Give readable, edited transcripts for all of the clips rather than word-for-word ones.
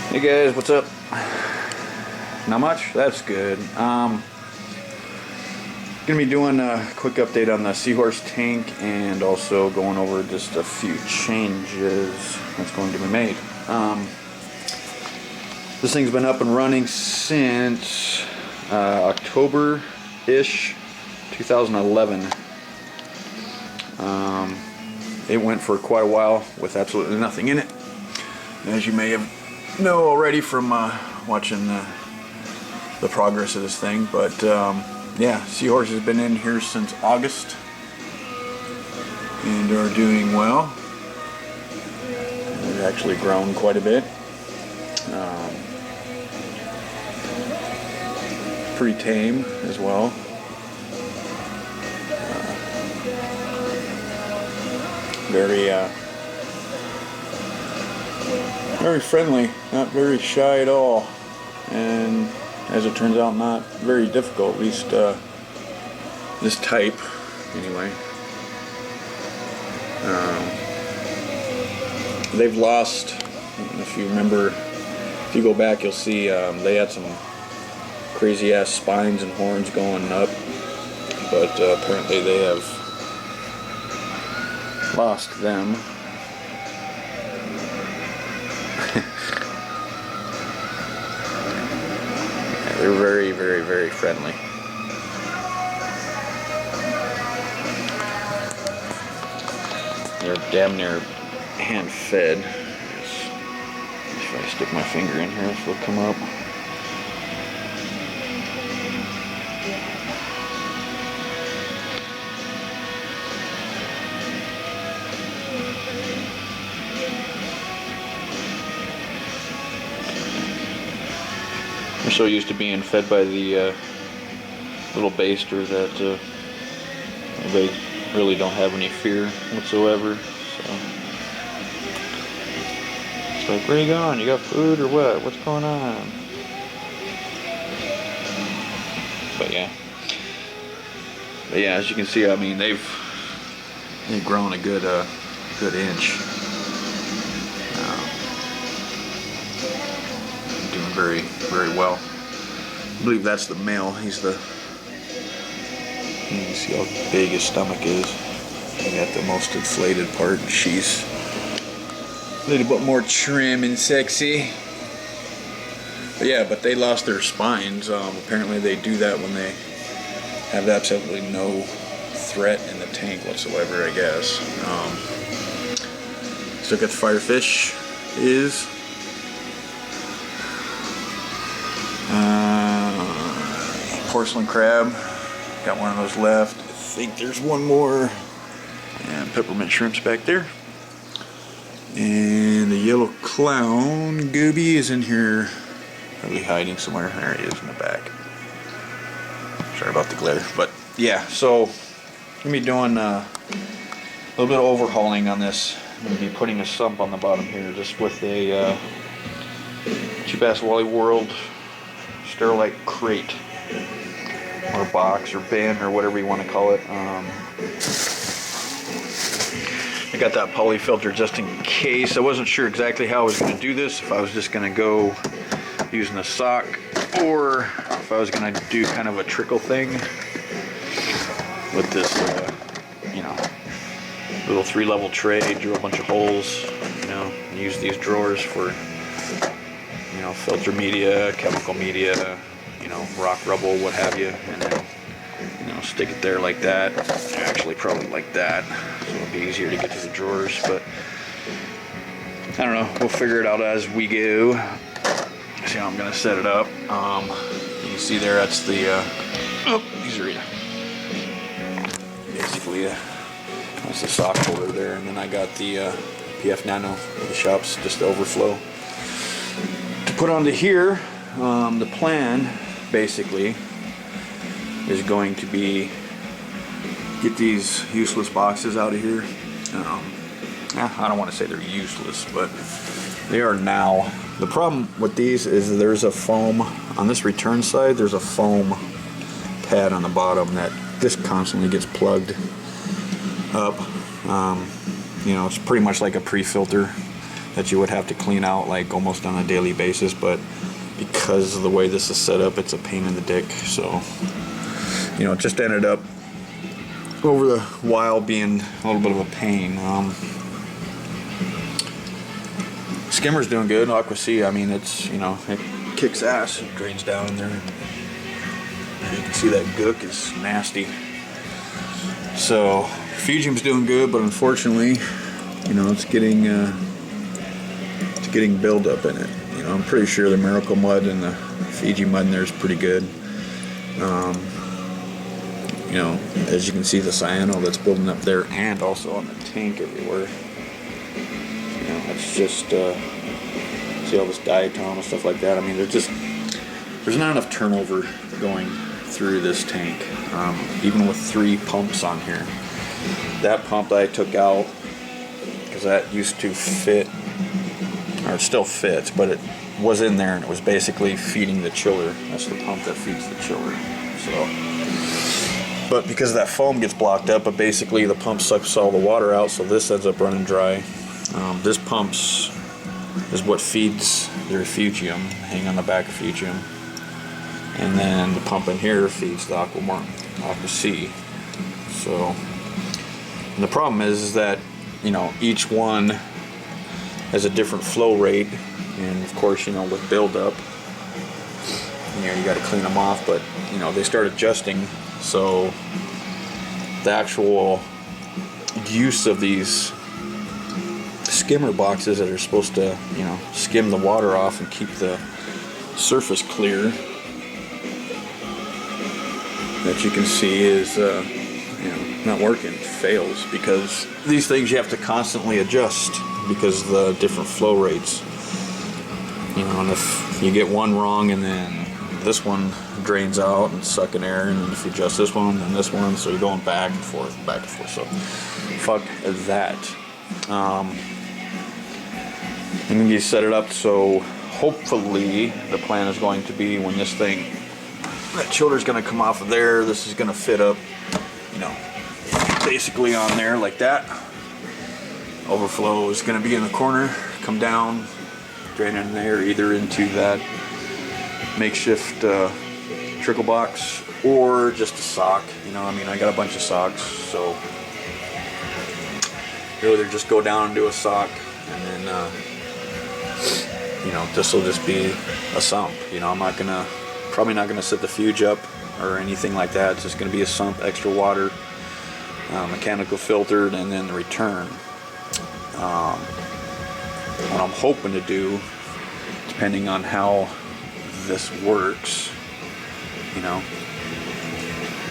Hey guys, what's up? Not much? That's good. Gonna be doing a quick update on the Seahorse tank and also going over just a few changes that's going to be made. This thing's been up and running since October-ish 2011. It went for quite a while with absolutely nothing in it, as you may know already from watching the progress of this thing. But yeah, Seahorse has been in here since August and are doing well. They've actually grown quite a bit. Pretty tame as well. Very friendly, not very shy at all, and as it turns out, not very difficult, at least this type anyway. They've lost, if you remember, if you go back, you'll see they had some crazy ass spines and horns going up, but apparently they have lost them. They're very, very, very friendly. They're damn near hand fed. If I stick my finger in here, this will come up. They're so used to being fed by the little baster that they really don't have any fear whatsoever. So it's like, where are you going? You got food or what? What's going on? But yeah, as you can see, I mean, they've grown a good inch. Doing very, very well. I believe that's the male. He's the. You can see how big his stomach is. He got the most inflated part. She's a little bit more trim and sexy. But yeah, but they lost their spines. Apparently, they do that when they have absolutely no threat in the tank whatsoever, I guess. So look at the firefish is. Porcelain crab, got one of those left. I think there's one more, and peppermint shrimps back there. And the yellow clown gooby is in here, probably hiding somewhere. There he is in the back. Sorry about the glare, but yeah. So I'm gonna be doing a little bit of overhauling on this. I'm gonna be putting a sump on the bottom here, just with a Cheap Ass Wally World Sterilite crate, or box, or bin, or whatever you want to call it. I got that poly filter just in case. I wasn't sure exactly how I was going to do this, if I was just going to go using a sock, or if I was going to do kind of a trickle thing with this, little 3-level tray, drill a bunch of holes, and use these drawers for, filter media, chemical media, rock rubble, what have you, and then, stick it there like that. Actually, probably like that, so it'll be easier to get to the drawers. But I don't know. We'll figure it out as we go. See how I'm gonna set it up. You can see there. That's the. These are basically that's the sock holder there, and then I got the PF Nano for the shops, just the overflow to put onto here. The plan, basically, is going to be get these useless boxes out of here. I don't want to say they're useless, but they are now. The problem with these is there's a foam on this return side. There's a foam pad on the bottom that just constantly gets plugged up. It's pretty much like a pre-filter. that you would have to clean out like almost on a daily basis, but because of the way this is set up, it's a pain in the dick. So, you know, it just ended up over the while being a little bit of a pain. Skimmer's doing good. Aqua Sea, I mean, it's, you know, it kicks ass. It drains down in there. And you can see that gook is nasty. So, Refugium's doing good, but unfortunately, you know, it's getting buildup in it. You know, I'm pretty sure the Miracle Mud and the Fiji mud in there is pretty good. You know, as you can see, the cyano that's building up there and also on the tank everywhere. You know, it's just see all this diatom and stuff like that. I mean, there's not enough turnover going through this tank, even with 3 pumps on here. That pump that I took out, because that used to fit, or it still fits, but it was in there and it was basically feeding the chiller. That's the pump that feeds the chiller. So, but because that foam gets blocked up, but basically the pump sucks all the water out, so this ends up running dry. This pumps is what feeds the Refugium, hang on the back of Refugium. And then the pump in here feeds the Aqua Sea. So, and the problem is that, you know, each one has a different flow rate, and of course, you know, with buildup, you know, you got to clean them off. But you know, they start adjusting, so the actual use of these skimmer boxes that are supposed to, you know, skim the water off and keep the surface clear, that you can see is you know, not working. It fails because these things you have to constantly adjust because of the different flow rates. You know, and if you get one wrong and then this one drains out and sucking air, and if you adjust this one and this one, so you're going back and forth. So fuck that. I'm going to set it up so hopefully the plan is going to be when this thing, that chiller's going to come off of there, this is going to fit up, you know, basically on there like that. Overflow is going to be in the corner, come down, drain in there, either into that makeshift trickle box or just a sock. You know, I mean, I got a bunch of socks, so you'll either just go down and do a sock, and then you know, this will just be a sump. You know, I'm not gonna, probably not gonna set the Fuge up or anything like that. It's just gonna be a sump, extra water, mechanical filtered, and then the return. What I'm hoping to do, depending on how this works, you know,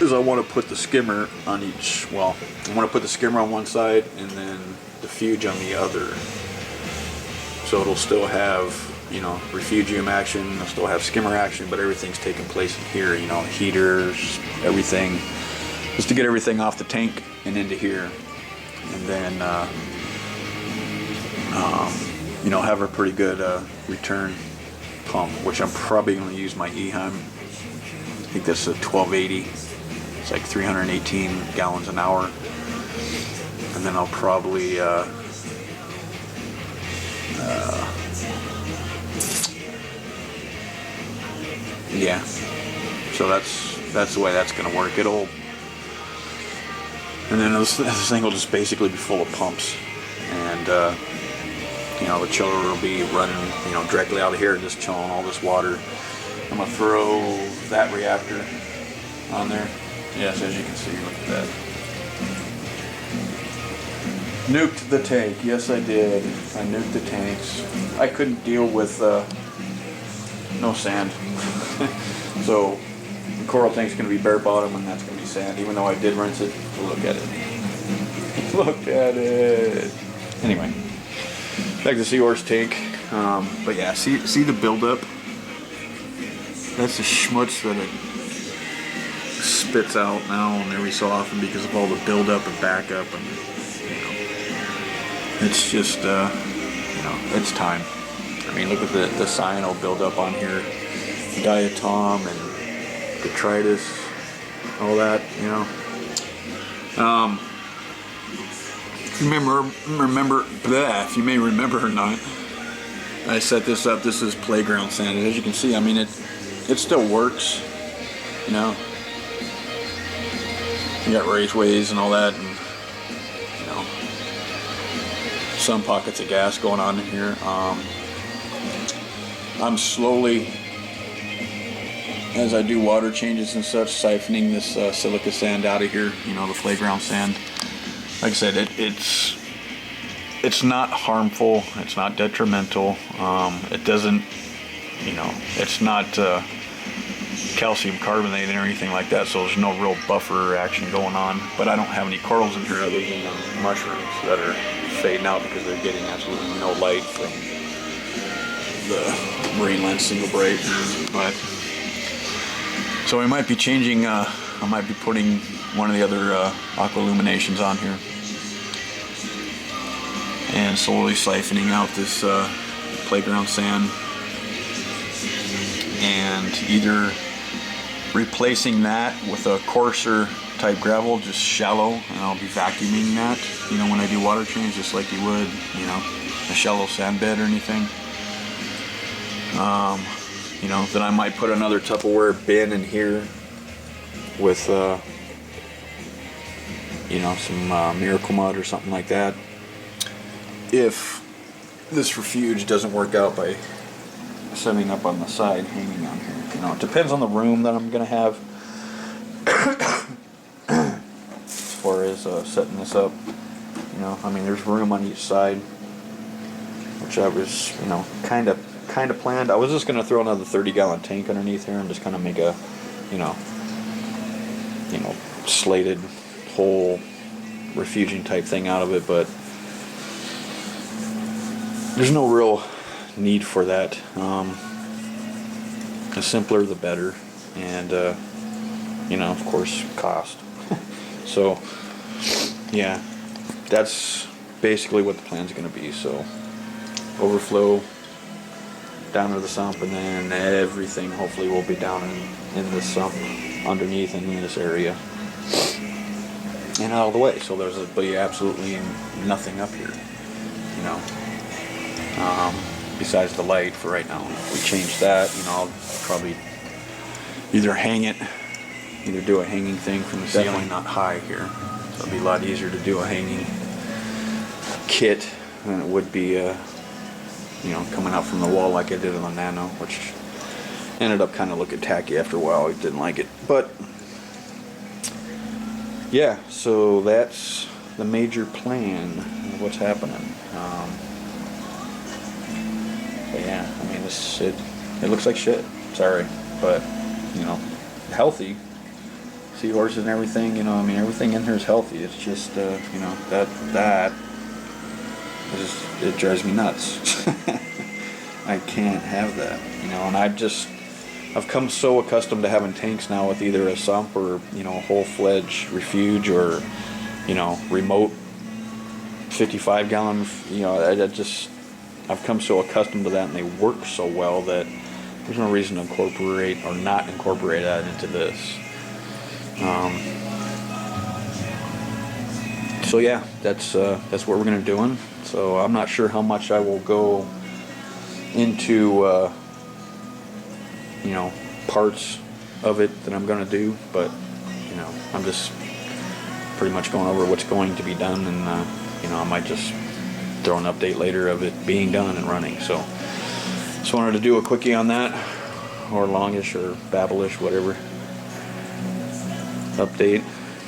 is I want to put the skimmer on each, well, I want to put the skimmer on one side and then the Fuge on the other. So it'll still have, you know, Refugium action, it'll still have skimmer action, but everything's taking place in here, you know, heaters, everything, just to get everything off the tank and into here. And then, you know, have a pretty good return pump, which I'm probably going to use my Eheim. I think that's a 1280. It's like 318 gallons an hour. And then I'll probably yeah. So that's the way that's going to work. It'll, and then this thing will just basically be full of pumps, and you know, the chiller will be running, you know, directly out of here, just chilling all this water. I'm gonna throw that reactor on there. Yes, as you can see, look at that. Nuked the tank. Yes, I did. I nuked the tanks. I couldn't deal with no sand. So the coral tank's gonna be bare bottom, and that's gonna be sand. Even though I did rinse it. Look at it. Look at it. Anyway. Back to the Seahorse tank, but yeah, see the buildup. That's the schmutz that it spits out now and every so often because of all the buildup and backup, and you know, it's just you know, it's time. I mean, look at the cyano buildup on here, diatom and detritus, all that, you know. If you may remember or not, I set this up. This is playground sand. As you can see, I mean, it still works. You know, you got raceways and all that, and you know, some pockets of gas going on in here. I'm slowly, as I do water changes and such, siphoning this silica sand out of here. You know, the playground sand. Like I said, it's not harmful. It's not detrimental. It doesn't, you know, it's not calcium carbonate or anything like that. So there's no real buffer action going on. But I don't have any corals in here other than the mushrooms that are fading out because they're getting absolutely no light from the marine lens single bright. But so we might be changing. I might be putting one of the other aqua illuminations on here and slowly siphoning out this playground sand and either replacing that with a coarser type gravel, just shallow, and I'll be vacuuming that, you know, when I do water change, just like you would, you know, a shallow sand bed or anything. You know, then I might put another Tupperware bin in here with you know, some Miracle Mud or something like that, if this refuge doesn't work out by setting up on the side, hanging on here. You know, it depends on the room that I'm gonna have as far as setting this up. You know, I mean, there's room on each side, which I was, you know, kind of planned. I was just gonna throw another 30-gallon tank underneath here and just kind of make a, you know, slated whole refuging type thing out of it, but there's no real need for that. The simpler the better, and you know, of course, cost. So yeah, that's basically what the plan's going to be. So overflow down to the sump, and then everything hopefully will be down in the sump underneath and in this area and out of the way, so there'll be absolutely nothing up here, you know, besides the light for right now. If we change that, you know, I'll probably either do a hanging thing from the ceiling. Definitely not high here, so it'll be a lot easier to do a hanging kit than it would be you know, coming out from the wall like I did on the Nano, which ended up kind of looking tacky after a while. I didn't like it, but yeah, so that's the major plan of what's happening. But yeah, I mean, it looks like shit. Sorry, but you know, healthy. Seahorses and everything, you know, I mean, everything in here is healthy. It's just you know, that it drives me nuts. I can't have that, you know, and I've come so accustomed to having tanks now with either a sump or, you know, a whole-fledged refuge or, you know, remote 55-gallon, you know, I've come so accustomed to that, and they work so well that there's no reason to incorporate or not incorporate that into this. So yeah, that's what we're gonna do. So I'm not sure how much I will go into you know, parts of it that I'm gonna do, but you know, I'm just pretty much going over what's going to be done, and you know, I might just throw an update later of it being done and running. So just wanted to do a quickie on that, or longish or babblish, whatever update.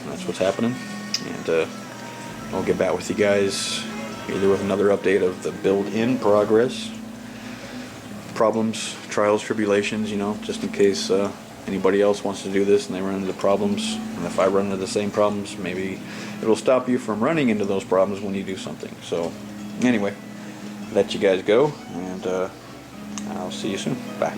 That's what's happening, and I'll get back with you guys either with another update of the build in progress, problems, trials, tribulations, you know, just in case anybody else wants to do this and they run into problems, and if I run into the same problems, maybe it'll stop you from running into those problems when you do something. So anyway, let you guys go, and I'll see you soon. Bye.